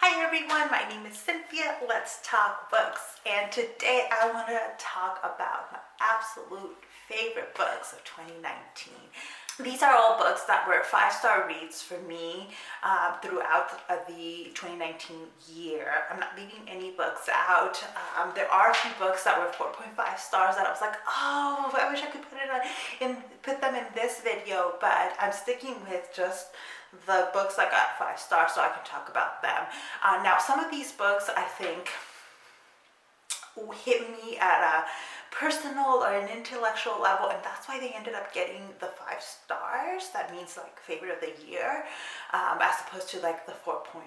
Hi everyone, my name is Cynthia. Let's talk books. And today I want to talk about my absolute favorite books of 2019. These are all books that were 5-star reads for me throughout the 2019 year. I'm not leaving any books out. There are a few books that were 4.5 stars that I was like, oh, I wish I could put them in this video, but I'm sticking with just the books that got 5 stars so I can talk about them. Now, some of these books I think hit me at a personal or an intellectual level, and that's why they ended up getting the 5 stars. That means like favorite of the year, as opposed to like the 4.5.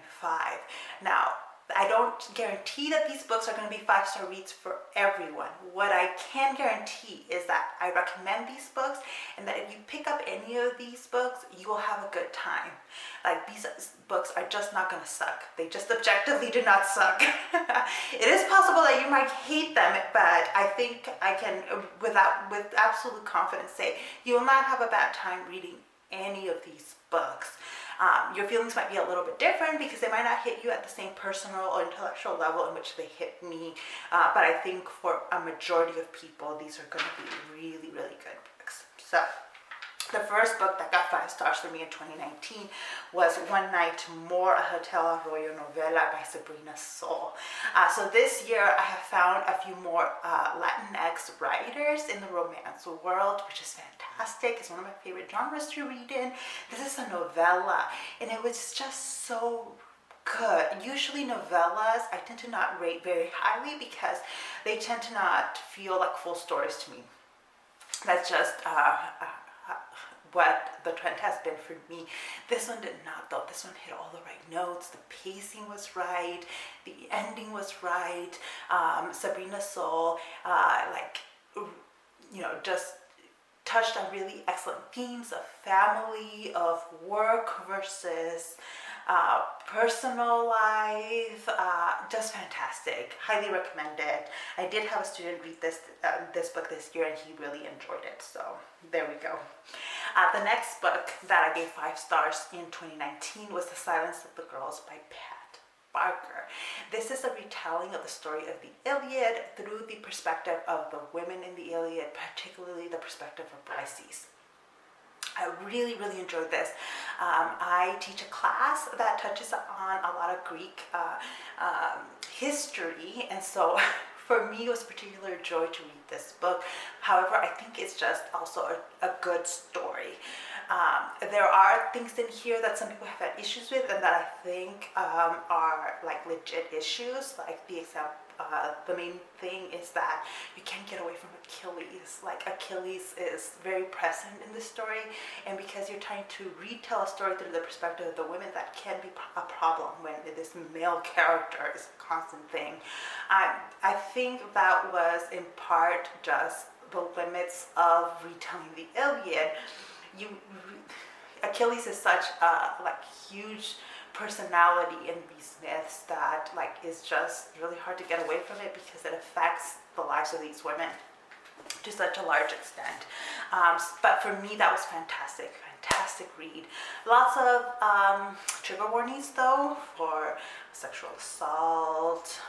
Now, I don't guarantee that these books are going to be 5-star reads for everyone. What I can guarantee is that I recommend these books, and that if you pick up any of these books, you will have a good time. Like, these books are just not going to suck. They just objectively do not suck. It is possible that you might hate them, but I think I can, with absolute confidence, say you will not have a bad time reading any of these books. Your feelings might be a little bit different because they might not hit you at the same personal or intellectual level in which they hit me. But I think for a majority of people, these are going to be really, really good books. So the first book that got 5 stars for me in 2019 was One Night More, a Hotel Arroyo novella by Sabrina. So this year I have found a few more Latinx writers in the romance world, which is fantastic. It's one of my favorite genres to read in. This is a novella, and it was just so good. Usually novellas I tend to not rate very highly because they tend to not feel like full stories to me. That's just what the trend has been for me. This one did not, though. This one hit all the right notes. The pacing was right. The ending was right. Sabrina Soul, just touched on really excellent themes of family, of work versus personal life. Just fantastic. Highly recommend it. I did have a student read this book this year, and he really enjoyed it. So there we go. The next book that I gave 5 stars in 2019 was The Silence of the Girls by Pat Barker. This is a retelling of the story of the Iliad through the perspective of the women in the Iliad, particularly the perspective of Briseis. I really, really enjoyed this. I teach a class that touches on a lot of Greek history, and so for me, it was a particular joy to read this book. However, I think it's just also a good story. There are things in here that some people have had issues with, and that I think are like legit issues. Like the main thing is that you can't get away from Achilles. Like, Achilles is very present in this story, and because you're trying to retell a story through the perspective of the women, that can be a problem when this male character is a constant thing. I think that was in part just the limits of retelling the Iliad. Achilles is such a huge personality in these myths that is just really hard to get away from it because it affects the lives of these women to such a large extent. But for me, that was fantastic read. Lots of trigger warnings though, for sexual assault,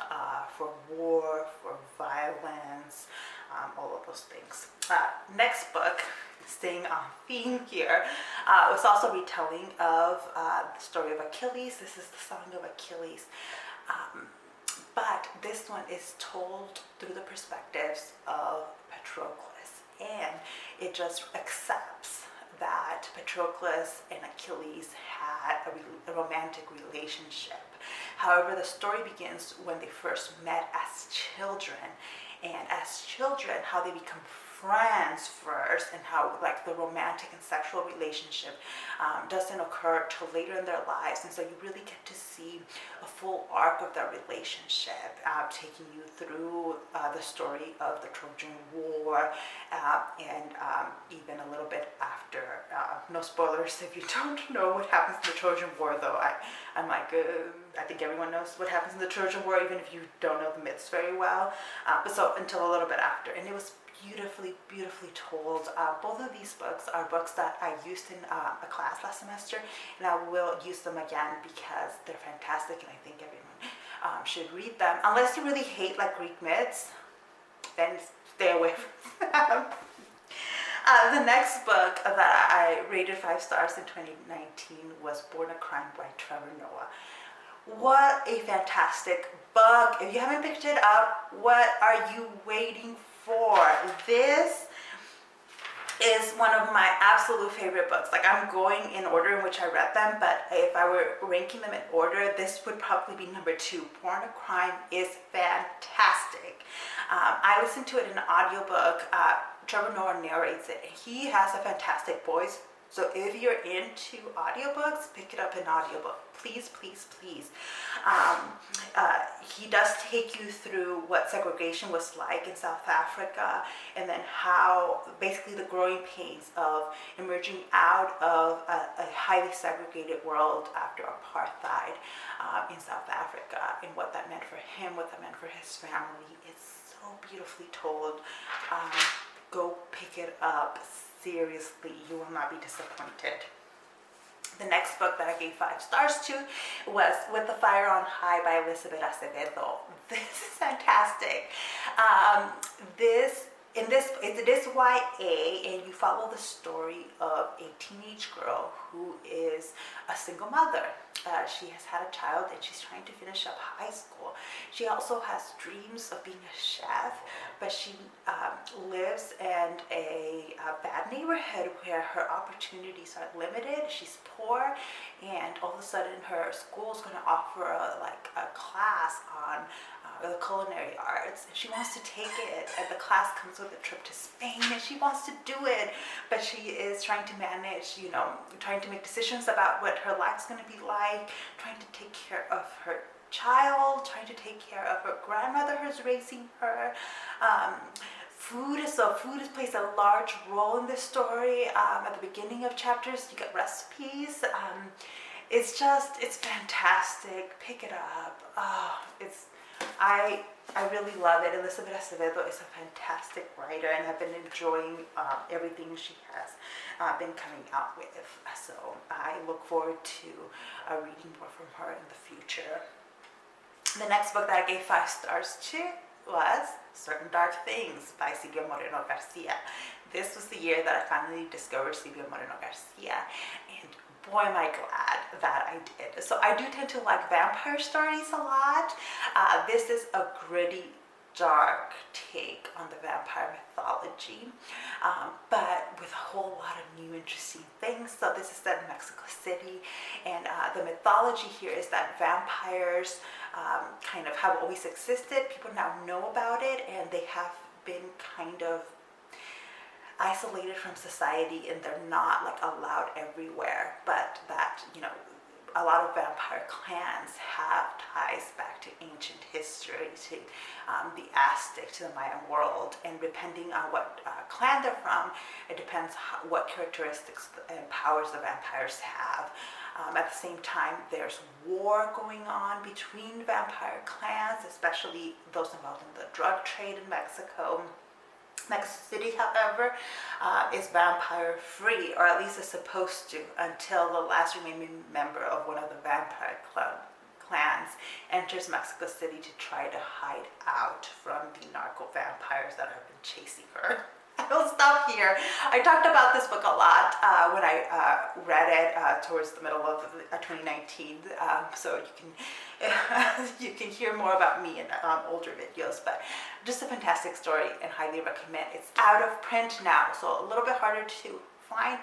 for war, for violence, all of those things. Next book, staying on theme here, was also retelling of the story of Achilles. This is the Song of Achilles. But this one is told through the perspectives of Patroclus, and it just accepts that Patroclus and Achilles had a romantic relationship. However, the story begins when they first met as children, and as children, how they become friends first, and how the romantic and sexual relationship doesn't occur till later in their lives. And so you really get to see a full arc of their relationship, taking you through the story of the Trojan War, and even a little bit after. No spoilers if you don't know what happens in the Trojan War, though. I think everyone knows what happens in the Trojan War, even if you don't know the myths very well. But so until a little bit after, and it was beautifully, beautifully told. Both of these books are books that I used in a class last semester, and I will use them again because they're fantastic, and I think everyone should read them. Unless you really hate like Greek myths, then stay away from them. The next book that I rated 5 stars in 2019 was Born a Crime by Trevor Noah. What a fantastic book. If you haven't picked it up, what are you waiting for? This is one of my absolute favorite books. Like, I'm going in order in which I read them, but if I were ranking them in order, this would probably be number 2. Born a Crime is fantastic. I listened to it in an audiobook. Trevor Noah narrates it. He has a fantastic voice. So if you're into audiobooks, pick it up in audiobook. Please, please, please. He does take you through what segregation was like in South Africa, and then how basically the growing pains of emerging out of a highly segregated world after apartheid in South Africa, and what that meant for him, what that meant for his family. It's so beautifully told. Go pick it up. Seriously, you will not be disappointed. The next book that I gave 5 stars to was With the Fire on High by Elizabeth Acevedo. This is fantastic. It is YA, and you follow the story of a teenage girl who is a single mother. She has had a child, and she's trying to finish up high school. She also has dreams of being a chef, but she lives in a bad neighborhood where her opportunities are limited. She's poor, and all of a sudden her school is going to offer a class on the culinary arts. She wants to take it, and the class comes with a trip to Spain, and she wants to do it, but she is trying to manage, trying to make decisions about what her life's going to be like, trying to take care of her child, trying to take care of her grandmother who's raising her. Food plays a large role in this story. At the beginning of chapters, you get recipes. It's fantastic. Pick it up. I really love it. Elizabeth Acevedo is a fantastic writer, and I've been enjoying everything she has been coming out with. So I look forward to reading more from her in the future. The next book that I gave 5 stars to was Certain Dark Things by Silvia Moreno-Garcia. This was the year that I finally discovered Silvia Moreno-Garcia, and boy am I glad that I did. So I do tend to like vampire stories a lot. This is a gritty, dark take on the vampire mythology, but with a whole lot of new interesting things. So this is set in Mexico City, and the mythology here is that vampires kind of have always existed. People now know about it, and they have been kind of isolated from society, and they're not allowed everywhere, but that a lot of vampire clans have ties back to ancient history, to the Aztec, to the Mayan world, and depending on what clan they're from, it depends what characteristics and powers the vampires have. At the same time, there's war going on between vampire clans, especially those involved in the drug trade in Mexico. Mexico City, however, is vampire free, or at least is supposed to, until the last remaining member of one of the vampire clans enters Mexico City to try to hide out from the narco vampires that have been chasing her. I will stop here. I talked about this book a lot when I read it towards the middle of 2019, so you can hear more about me in older videos, but just a fantastic story and highly recommend. It's out of print now, so a little bit harder to find,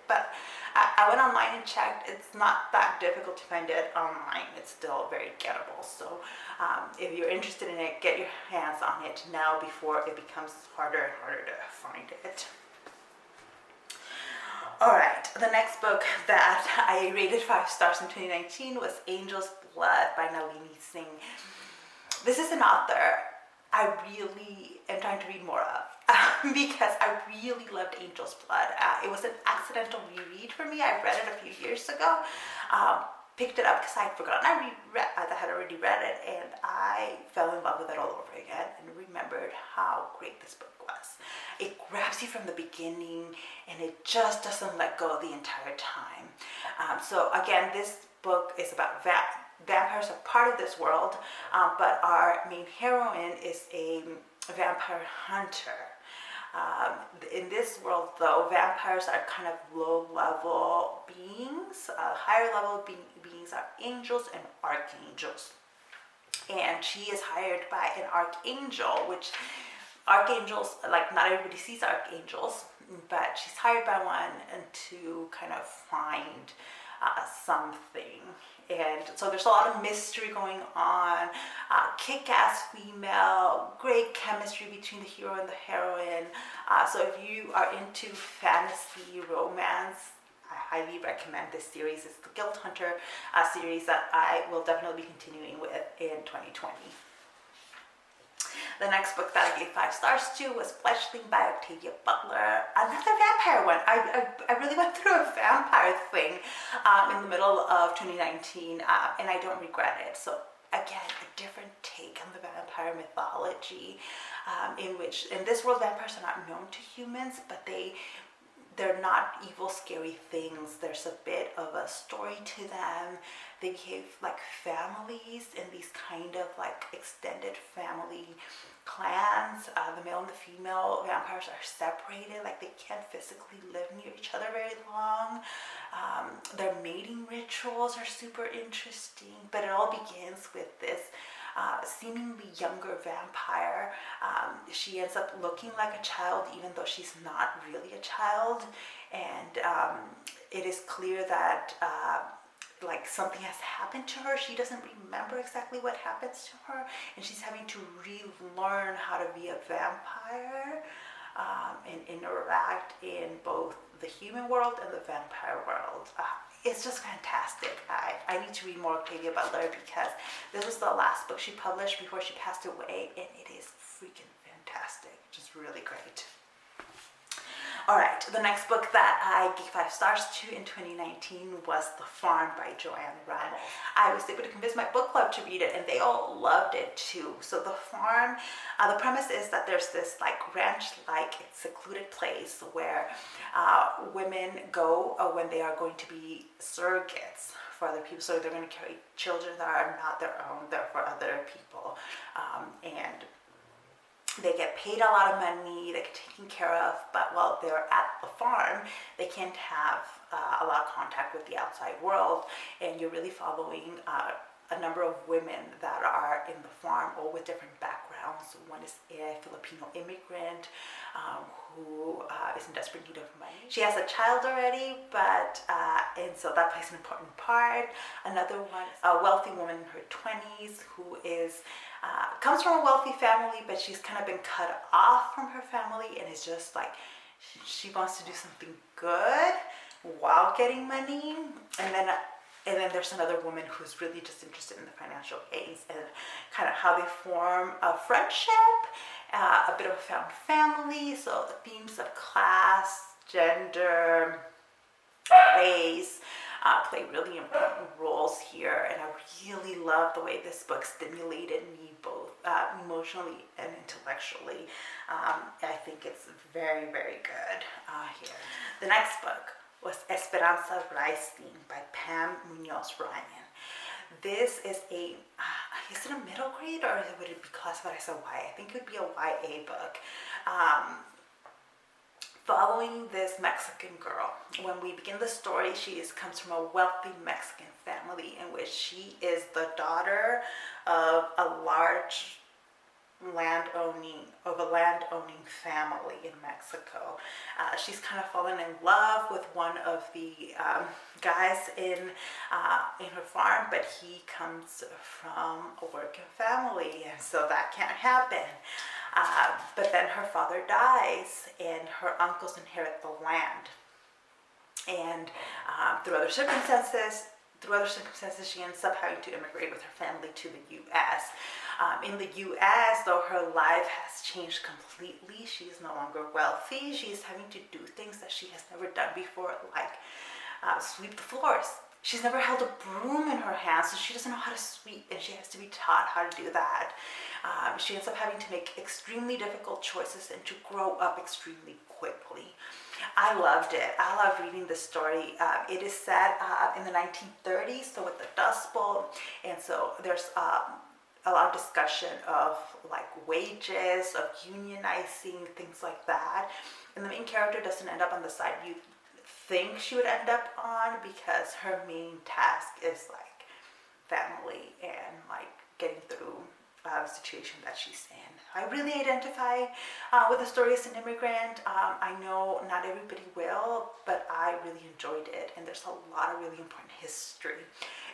but I went online and checked. It's not that difficult to find it online. It's still very gettable. So if you're interested in it, get your hands on it now before it becomes harder and harder to find it. Alright, the next book that I rated 5 stars in 2019 was Angel's Blood by Nalini Singh. This is an author I really am trying to read more of because I really loved Angel's Blood. It was an accidental reread for me. I read it a few years ago, picked it up because I had forgotten I had already read it, and I fell in love with it all over again and remembered how great this book was. It grabs you from the beginning, and it just doesn't let go the entire time. So again, this book is about vampires are part of this world, but our main heroine is a vampire hunter. In this world, though, vampires are kind of low-level beings. Higher-level beings are angels and archangels. And she is hired by an archangel, which archangels, like, not everybody sees archangels, but she's hired by one to kind of find something. And so there's a lot of mystery going on, kick-ass female, great chemistry between the hero and the heroine. So if you are into fantasy romance, I highly recommend this series. It's the Guild Hunter series that I will definitely be continuing with in 2020. The next book that I gave 5 stars to was Fledgling by Octavia Butler. Another vampire one. I really went through a vampire thing in the middle of 2019, and I don't regret it. So again, a different take on the vampire mythology, in this world, vampires are not known to humans, but they're not evil, scary things. There's a bit of a story to them. They behave like families in these kind of like extended family clans. The male and the female vampires are separated, like they can't physically live near each other very long. Their mating rituals are super interesting, but it all begins with this seemingly younger vampire. She ends up looking like a child even though she's not really a child, and it is clear that like something has happened to her. She doesn't remember exactly what happens to her, and she's having to relearn how to be a vampire and interact in both the human world and the vampire world. It's just fantastic. I need to read more Octavia Butler because this was the last book she published before she passed away, and it is freaking fantastic. Just really great. All right, the next book that I gave 5 stars to in 2019 was The Farm by Joanne. I was able to convince my book club to read it, and they all loved it too. So The Farm, the premise is that there's this like ranch-like secluded place where women go when they are going to be surrogates for other people. So they're going to carry children that are not their own, they're for other people, and they get paid a lot of money, they get taken care of, but while they're at the farm, they can't have a lot of contact with the outside world, and you're really following a number of women that are in the farm, all with different backgrounds. One is a Filipino immigrant who is in desperate need of money. She has a child already, but and so that plays an important part. Another one is a wealthy woman in her 20s who is comes from a wealthy family, but she's kind of been cut off from her family, and is just like she wants to do something good while getting money. And then there's another woman who's really just interested in the financial gains and kind of how they form a friendship, a bit of a found family. So the themes of class, gender, race play really important roles here. And I really love the way this book stimulated me both emotionally and intellectually. I think it's very, very good here. The next book was Esperanza by Pam Muños Ryan. This is is it a middle grade or would it be classified as a YA? I think it would be a YA book. Following this Mexican girl. When we begin the story, she comes from a wealthy Mexican family in which she is the daughter of a large landowning family in Mexico. She's kind of fallen in love with one of the guys in her farm, but he comes from a working family, and so that can't happen. But then her father dies, and her uncles inherit the land. And through other circumstances, she ends up having to immigrate with her family to the U.S. In the U.S., though, her life has changed completely. She is no longer wealthy. She is having to do things that she has never done before, like sweep the floors, she's never held a broom in her hand, so she doesn't know how to sweep, and she has to be taught how to do that. She ends up having to make extremely difficult choices and to grow up extremely quickly. I loved it. I loved reading this story. It is set in the 1930s, so with the Dust Bowl, and so there's a lot of discussion of like wages, of unionizing, things like that. And the main character doesn't end up on the side you think she would end up on, because her main task is like family and like getting through the situation that she's in. I really identify with the story as an immigrant. I know not everybody will, but I really enjoyed it, and there's a lot of really important history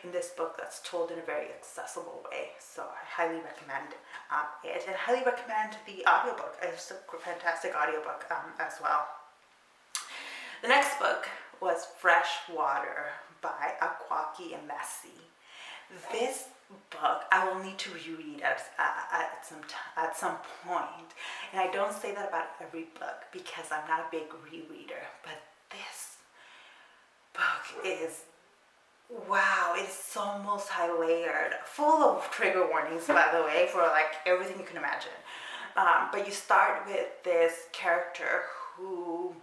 in this book that's told in a very accessible way. So I highly recommend it, and highly recommend the audiobook. It's a fantastic audiobook as well. The next book was Freshwater by Akwaeke and Emezi. This book I will need to reread at some point, and I don't say that about every book because I'm not a big rereader, but this book is, wow, it's so multi-layered, full of trigger warnings, by the way, for like everything you can imagine. But you start with this character who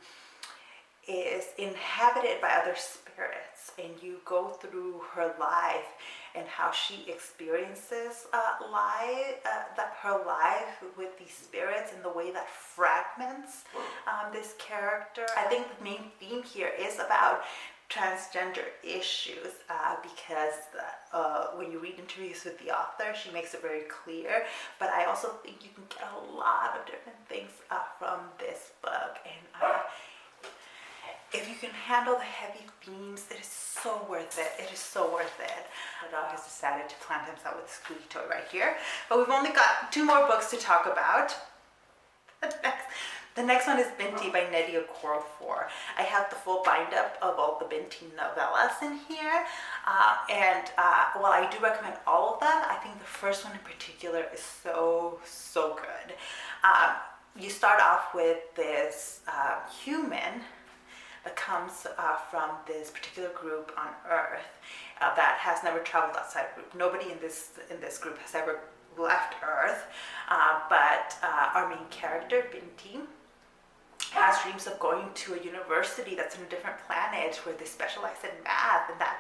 is inhabited by other spirits, and you go through her life and how she experiences her life with these spirits, and the way that fragments this character. I think the main theme here is about transgender issues, because when you read interviews with the author, she makes it very clear. But I also think you can get a lot of different things from this book, and if you can handle the heavy themes, it is so worth it. It is so worth it. The dog has decided to plant himself with a squeaky toy right here. But we've only got 2 more books to talk about. The next one is Binti by Nnedi Okorafor. I have the full bind-up of all the Binti novellas in here. While I do recommend all of them, I think the first one in particular is so good. You start off with this human that comes from this particular group on Earth that has never traveled outside of group. Nobody in this group has ever left Earth, but our main character, Binti, has dreams of going to a university that's in a different planet where they specialize in math, and that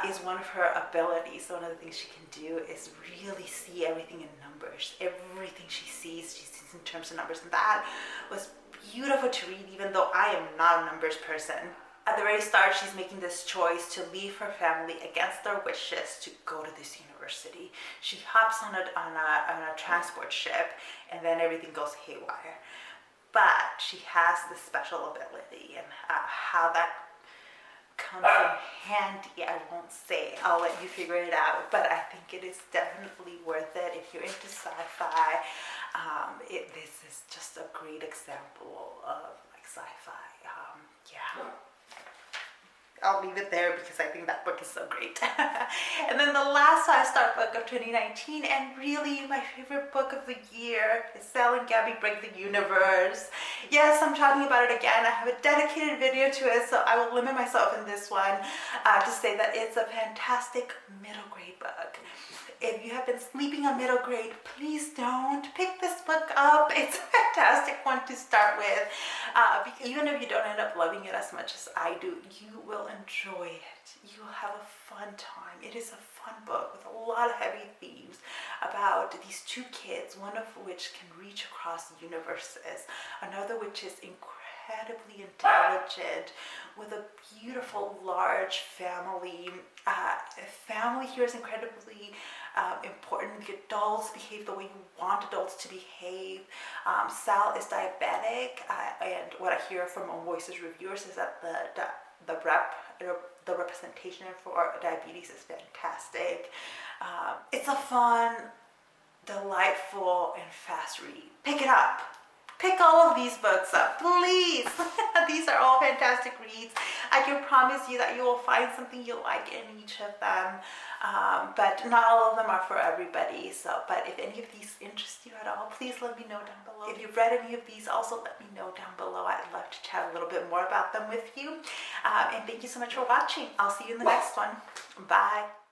is one of her abilities. So one of the things she can do is really see everything in numbers. Everything she sees in terms of numbers, and that was beautiful to read, even though I am not a numbers person. At the very start, she's making this choice to leave her family against their wishes to go to this university. She hops on a transport ship, and then everything goes haywire. But she has this special ability, and how that comes in handy, I won't say. I'll let you figure it out. But I think it is definitely worth it if you're into sci-fi. This is just a great example of like sci-fi. Yeah. I'll leave it there because I think that book is so great. And then the last 5-star book of 2019, and really my favorite book of the year, is Sal and Gabi Break the Universe. Yes, I'm talking about it again. I have a dedicated video to it, so I will limit myself in this one to say that it's a fantastic middle grade book. If you have been sleeping on middle grade, please don't. Pick this book up. It's a fantastic one to start with. Because even if you don't end up loving it as much as I do, you will enjoy it. You will have a fun time. It is a fun book with a lot of heavy themes about these 2 kids, one of which can reach across universes, another which is incredibly intelligent, with a beautiful large family. Family here is incredibly important. The adults behave the way you want adults to behave. Sal is diabetic, and what I hear from Voices reviewers is that the representation for diabetes is fantastic. It's a fun, delightful, and fast read. Pick it up. Pick all of these books up, please. These are all fantastic reads. I can promise you that you will find something you like in each of them, but not all of them are for everybody. But if any of these interest you at at all, please let me know down below. If you've read any of these, also let me know down below. I'd love to chat a little bit more about them with you. And thank you so much for watching. I'll see you in the next one. Bye.